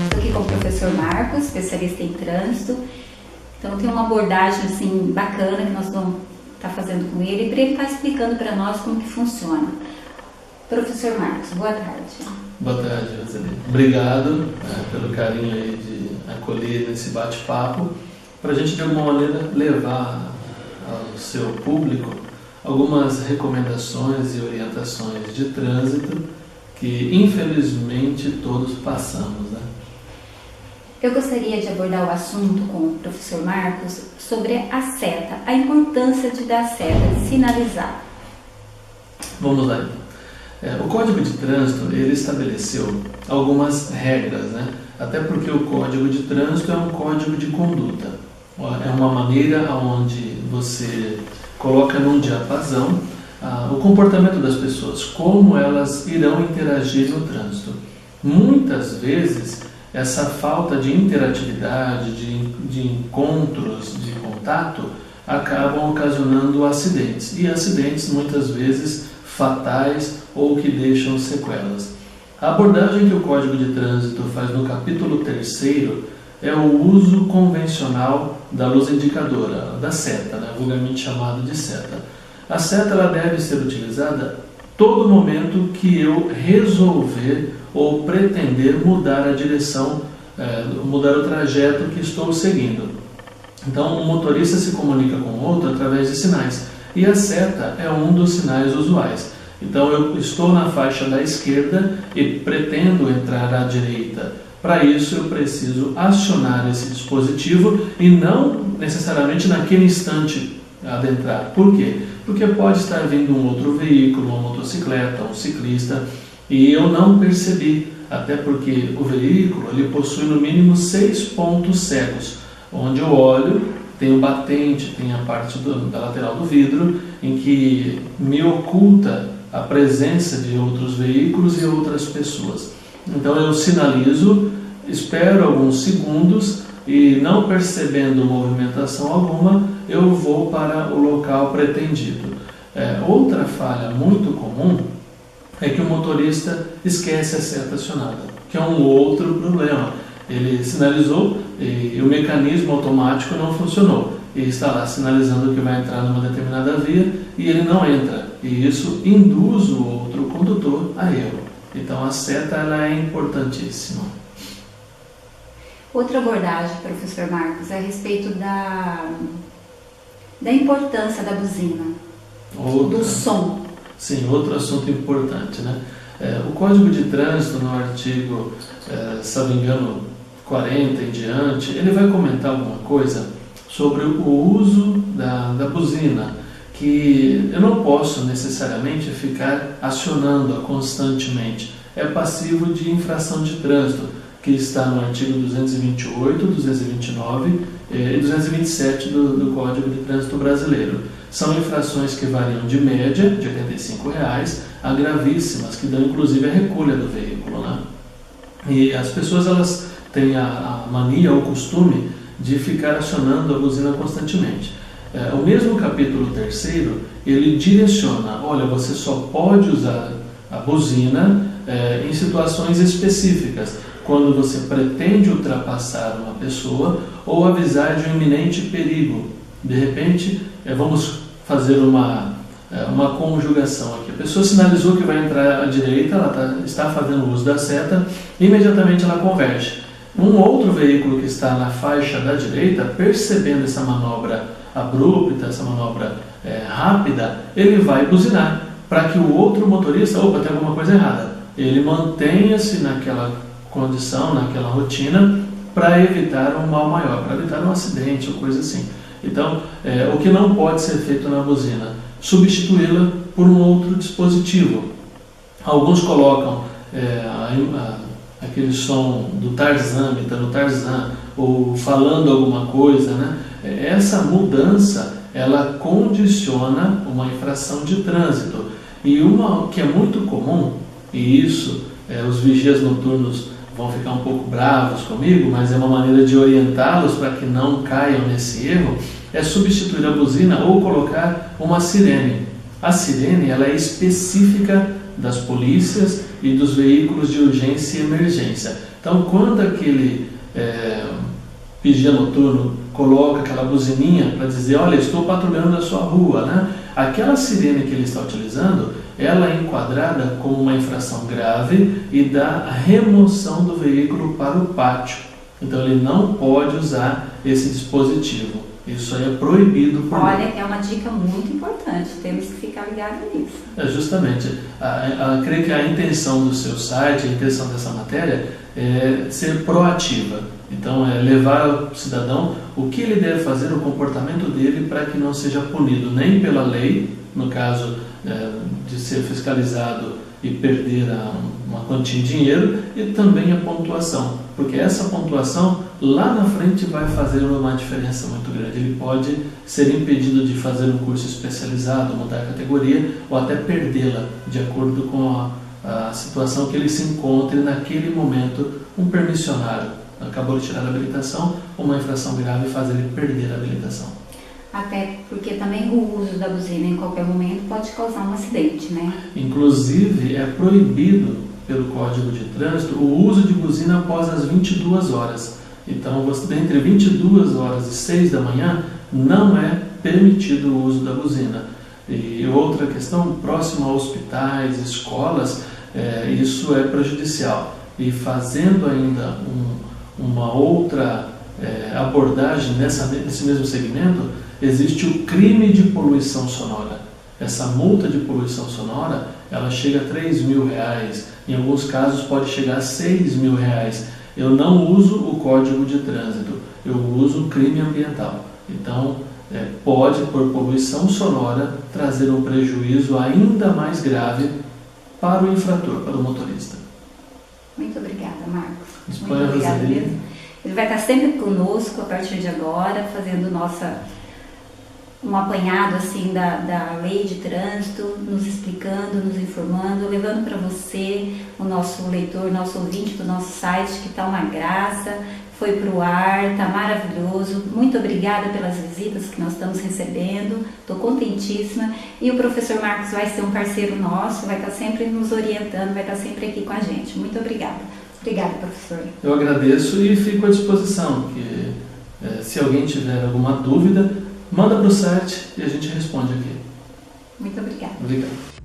Estou aqui com o professor Marcos, especialista em trânsito. Então tem uma abordagem assim bacana que nós vamos estar fazendo com ele, para ele estar explicando para nós como que funciona. Professor Marcos, boa tarde. Boa tarde, Roseli. Obrigado pelo carinho aí de acolher esse bate-papo, para a gente de alguma maneira levar ao seu público algumas recomendações e orientações de trânsito que infelizmente todos passamos, né? Eu gostaria de abordar o assunto com o professor Marcos sobre a seta, a importância de dar seta, de sinalizar. Vamos lá então. O Código de Trânsito, ele estabeleceu algumas regras, né? Até porque o Código de Trânsito é um código de conduta. É uma maneira onde você coloca num diapasão o comportamento das pessoas, como elas irão interagir no trânsito. Muitas vezes, essa falta de interatividade, de encontros, de contato, acabam ocasionando acidentes. E acidentes, muitas vezes, fatais ou que deixam sequelas. A abordagem que o Código de Trânsito faz no capítulo 3º é o uso convencional da luz indicadora, da seta, né, vulgarmente chamado de seta. A seta ela deve ser utilizada todo momento que eu resolver ou pretender mudar a direção, mudar o trajeto que estou seguindo. Então, o motorista se comunica com o outro através de sinais, e a seta é um dos sinais usuais. Então, eu estou na faixa da esquerda e pretendo entrar à direita. Para isso, eu preciso acionar esse dispositivo e não necessariamente naquele instante adentrar. Por quê? Porque pode estar vindo um outro veículo, uma motocicleta, um ciclista, e eu não percebi, até porque o veículo ele possui no mínimo 6 pontos cegos, onde eu olho, tem o batente, tem a parte da lateral do vidro, em que me oculta a presença de outros veículos e outras pessoas. Então eu sinalizo, espero alguns segundos e, não percebendo movimentação alguma, eu vou para o local pretendido. Outra falha muito comum é que o motorista esquece a seta acionada, que é um outro problema. Ele sinalizou e o mecanismo automático não funcionou. E está lá sinalizando que vai entrar numa determinada via e ele não entra. E isso induz o outro condutor a erro. Então a seta ela é importantíssima. Outra abordagem, professor Marcos, é a respeito da importância da buzina, do som. Sim, outro assunto importante, né? O Código de Trânsito, no artigo, se não me engano, 40 em diante, ele vai comentar alguma coisa sobre o uso da buzina, que eu não posso necessariamente ficar acionando-a constantemente. É passivo de infração de trânsito, que está no artigo 228, 229 e 227 do Código de Trânsito Brasileiro. São infrações que variam de média, de R$ 85, a gravíssimas, que dão inclusive a recolha do veículo, né? E as pessoas elas têm a mania ou costume de ficar acionando a buzina constantemente. O mesmo capítulo 3º, ele direciona, olha, você só pode usar a buzina em situações específicas, quando você pretende ultrapassar uma pessoa ou avisar de um iminente perigo. De repente, vamos fazer uma conjugação aqui. A pessoa sinalizou que vai entrar à direita, ela está fazendo uso da seta, imediatamente ela converge. Um outro veículo que está na faixa da direita, percebendo essa manobra abrupta, essa manobra rápida, ele vai buzinar, para que o outro motorista, opa, tem alguma coisa errada. Ele mantenha-se naquela condição, naquela rotina, para evitar um mal maior, para evitar um acidente ou coisa assim. Então, o que não pode ser feito na buzina? Substituí-la por um outro dispositivo. Alguns colocam aquele som do Tarzan, imitando Tarzan, ou falando alguma coisa, né? Essa mudança, ela condiciona uma infração de trânsito. E uma que é muito comum, e isso os vigias noturnos vão ficar um pouco bravos comigo, mas é uma maneira de orientá-los para que não caiam nesse erro, é substituir a buzina ou colocar uma sirene. A sirene ela é específica das polícias e dos veículos de urgência e emergência. Então, quando aquele vigia noturno coloca aquela buzininha para dizer, olha, estou patrulhando a sua rua, né? Aquela sirene que ele está utilizando, ela é enquadrada como uma infração grave e dá remoção do veículo para o pátio. Então ele não pode usar esse dispositivo. Isso aí é proibido por lei. Olha, é uma dica muito importante, temos que ficar ligados nisso. Justamente. Creio que a intenção do seu site, a intenção dessa matéria é ser proativa. Então, é levar ao cidadão o que ele deve fazer, o comportamento dele, para que não seja punido nem pela lei, no caso de ser fiscalizado e perder uma quantia em dinheiro, e também a pontuação, porque essa pontuação lá na frente vai fazer uma diferença muito grande. Ele pode ser impedido de fazer um curso especializado, mudar a categoria ou até perdê-la, de acordo com a situação que ele se encontre naquele momento. Um permissionário acabou de tirar a habilitação, uma infração grave faz ele perder a habilitação. Até porque também o uso da buzina em qualquer momento pode causar um acidente, né? Inclusive, é proibido pelo Código de Trânsito o uso de buzina após as 22 horas. Então, entre 22 horas e 6 da manhã, não é permitido o uso da buzina. E outra questão, próximo a hospitais, escolas, isso é prejudicial. E fazendo ainda uma outra abordagem nesse mesmo segmento, existe o crime de poluição sonora. Essa multa de poluição sonora, ela chega a R$3.000, em alguns casos pode chegar a R$6.000. Eu não uso o Código de Trânsito, eu uso o crime ambiental. Então, pode, por poluição sonora, trazer um prejuízo ainda mais grave para o infrator, para o motorista. Muito obrigada, Marcos. Disponha, muito obrigada Roseli. mesmo. Ele vai estar sempre conosco a partir de agora, fazendo um apanhado assim da lei de trânsito, nos explicando, nos informando, levando para você, o nosso leitor, nosso ouvinte do nosso site, que está uma graça, foi para o ar, está maravilhoso. Muito obrigada pelas visitas que nós estamos recebendo, estou contentíssima. E o professor Marcos vai ser um parceiro nosso, vai estar sempre nos orientando, vai estar sempre aqui com a gente. Muito obrigada. Obrigada, professor. Eu agradeço e fico à disposição, que se alguém tiver alguma dúvida, manda para o site e a gente responde aqui. Muito obrigada. Obrigado.